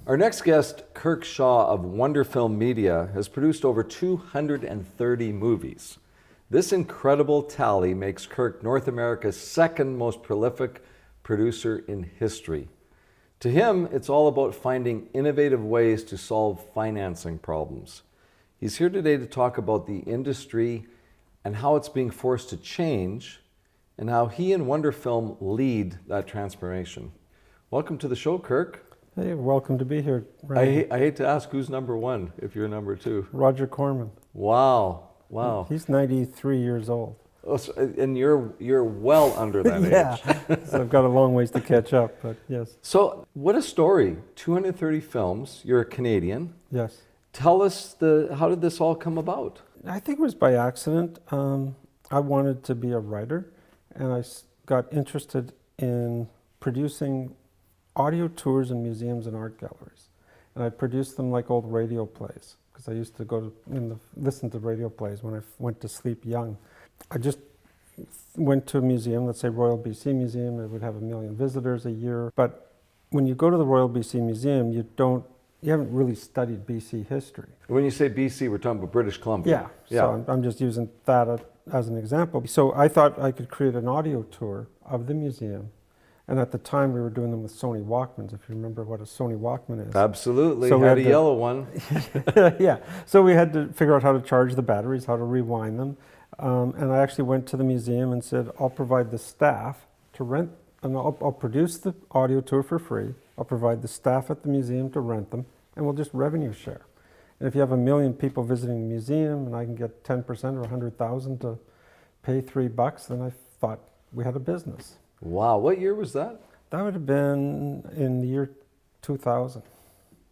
Our next guest, KIRK Shaw of Wonderfilm Media, has produced over 230 movies. This incredible tally makes KIRK North America's second most prolific producer in history. To him, it's all about finding innovative ways to solve financing problems. He's here today to talk about the industry and how it's being forced to change, and how he and Wonderfilm lead that transformation. Welcome to the show, KIRK. Hey, welcome to be here. I hate to ask who's number one if you're number two. Roger Corman. Wow, wow. He's 93 years old. Oh, so, and you're well under that yeah. age. So I've got a long ways to catch up, but yes. So what a story. 230 films. You're a Canadian. Yes. Tell us how did this all come about? I think it was by accident. I wanted to be a writer, and I got interested in producing audio tours in museums and art galleries. And I produced them like old radio plays, because I used to go to listen to radio plays when I went to sleep young. I just went to a museum, let's say Royal BC Museum. It would have 1 million visitors a year. But when you go to the Royal BC Museum, you haven't really studied BC history. When you say BC, we're talking about British Columbia. Yeah. So I'm just using that as an example. So I thought I could create an audio tour of the museum. And at the time, we were doing them with Sony Walkmans, if you remember what a Sony Walkman is. Absolutely. So we had a yellow one. Yeah. So we had to figure out how to charge the batteries, how to rewind them. And I actually went to the museum and said, I'll provide the staff to rent, and I'll produce the audio tour for free. I'll provide the staff at the museum to rent them, and we'll just revenue share. And if you have 1 million people visiting the museum, and I can get 10% or 100,000 to pay $3, then I thought we had a business. Wow, what year was that? That would have been in the year 2000.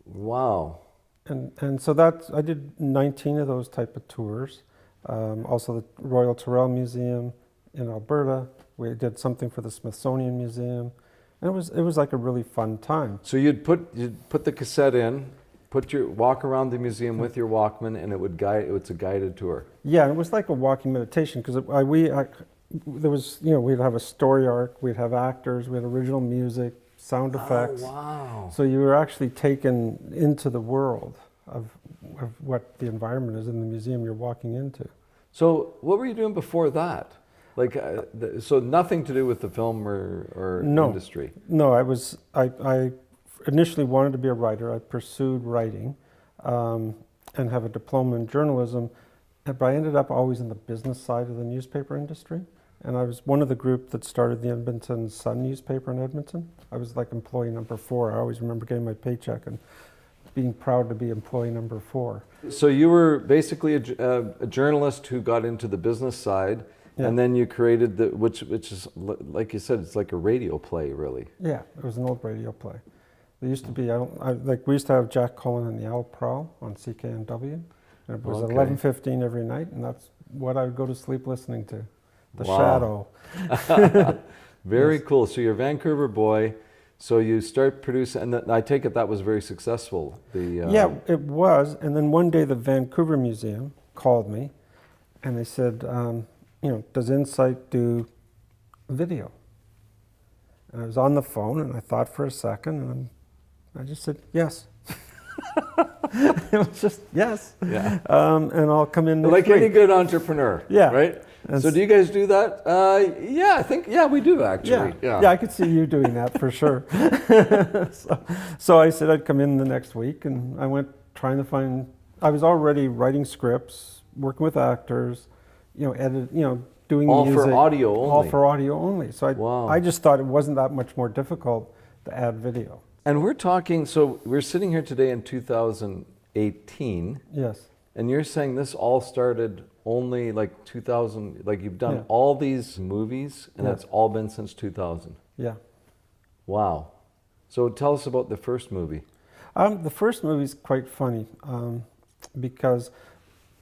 Wow. And so I did 19 of those type of tours. Also the Royal Tyrrell Museum in Alberta. We did something for the Smithsonian Museum. And it was like a really fun time. So you'd put the cassette in, walk around the museum with your Walkman, and it's a guided tour. Yeah, it was like a walking meditation, because there was, we'd have a story arc, we'd have actors, we had original music, sound effects. Oh, wow. So you were actually taken into the world of what the environment is in the museum you're walking into. So what were you doing before that? Like, so nothing to do with the film or industry? No, I initially wanted to be a writer. I pursued writing and have a diploma in journalism, but I ended up always in the business side of the newspaper industry. And I was one of the group that started the Edmonton Sun newspaper in Edmonton. I was like employee number 4. I always remember getting my paycheck and being proud to be employee number 4. So you were basically a journalist who got into the business side, yeah. And then you created which is, like you said, it's like a radio play, really. Yeah, it was an old radio play. There used to be, we used to have Jack Cullen and the Owl Prowl on CKNW. And it was 11:15 every night, and that's what I would go to sleep listening to. The Wow. Shadow. Very Yes. cool. So you're a Vancouver boy. So you start producing, and I take it that was very successful. Yeah, it was. And then one day the Vancouver Museum called me, and they said, does Insight do video? And I was on the phone, and I thought for a second, and I just said yes. It was just yes. Yeah. And I'll come in next like week. any good entrepreneur. Yeah. Right. And so do you guys do that? Yeah, I think we do actually. Yeah, I could see you doing that for sure. So I said I'd come in the next week, and I went trying to find. I was already writing scripts, working with actors, doing all music. for audio only. All for audio only. So Wow. I just thought it wasn't that much more difficult to add video. And we're talking. So we're sitting here today in 2018. Yes. And you're saying this all started only like 2000, like you've done all these movies, and that's all been since 2000. Yeah. Wow. So tell us about the first movie. The first movie is quite funny because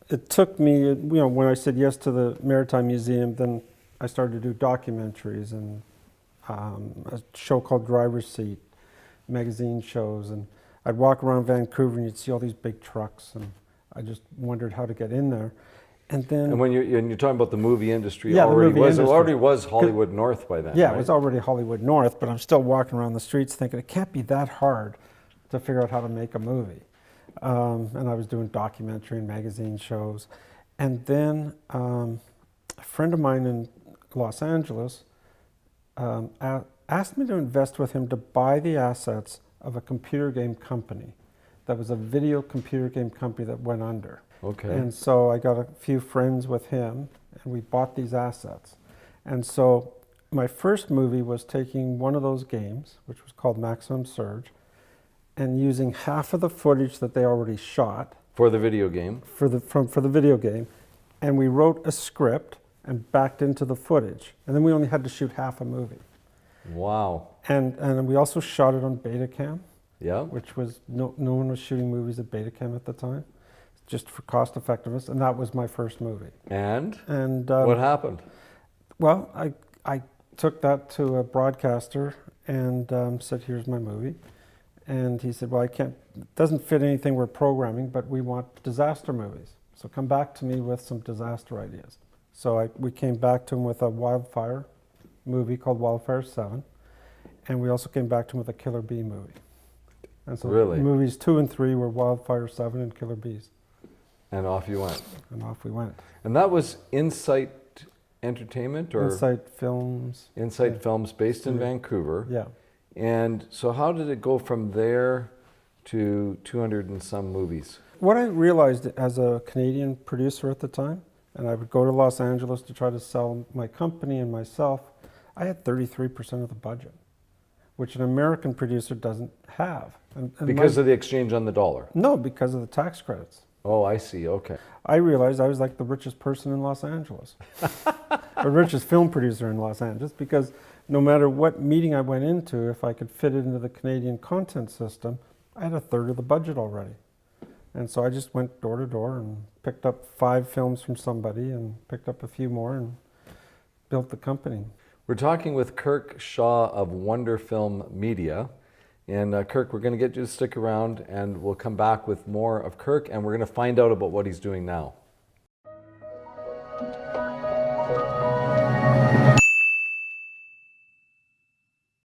it took me, when I said yes to the Maritime Museum, then I started to do documentaries and a show called Driver's Seat, magazine shows, and I'd walk around Vancouver and you'd see all these big trucks, and I just wondered how to get in there. And then, And when you're talking about the movie industry, Yeah, the already movie was it industry. already was Hollywood North by then? yeah, right? it was already Hollywood North, but I'm still walking around the streets thinking it can't be that hard to figure out how to make a movie. And I was doing documentary and magazine shows. And then a friend of mine in Los Angeles asked me to invest with him to buy the assets of a computer game company that was a video computer game company that went under. Okay. And so I got a few friends with him, and we bought these assets. And so my first movie was taking one of those games, which was called Maximum Surge, and using half of the footage that they already shot For the video game. for the video game, and we wrote a script and backed into the footage. And then we only had to shoot half a movie. Wow. And we also shot it on Betacam, Yeah. which was, no one was shooting movies at Betacam at the time, just for cost effectiveness, and that was my first movie. And And what happened? well, I took that to a broadcaster and said, here's my movie. And he said, well, it doesn't fit anything we're programming, but we want disaster movies. So come back to me with some disaster ideas. So we came back to him with a wildfire movie called Wildfire 7. And we also came back to him with a Killer Bee movie. And so Really? movies 2 and 3 were Wildfire 7 and Killer Bees. And off you went. And off we went. And that was Insight Entertainment or Insight Films. Insight Yeah. Films based in Yeah. Vancouver. Yeah. And so how did it go from there to 200 and some movies? What I realized as a Canadian producer at the time, and I would go to Los Angeles to try to sell my company and myself, I had 33% of the budget, which an American producer doesn't have. And Because of the exchange on the dollar. No, because of the tax credits. Oh, I see. Okay. I realized I was like the richest person in Los Angeles, or richest film producer in Los Angeles, because no matter what meeting I went into, if I could fit it into the Canadian content system, I had a third of the budget already. And so I just went door to door and picked up 5 films from somebody and picked up a few more and built the company. We're talking with KIRK Shaw of Wonder Film Media. And KIRK, we're going to get you to stick around and we'll come back with more of KIRK and we're going to find out about what he's doing now.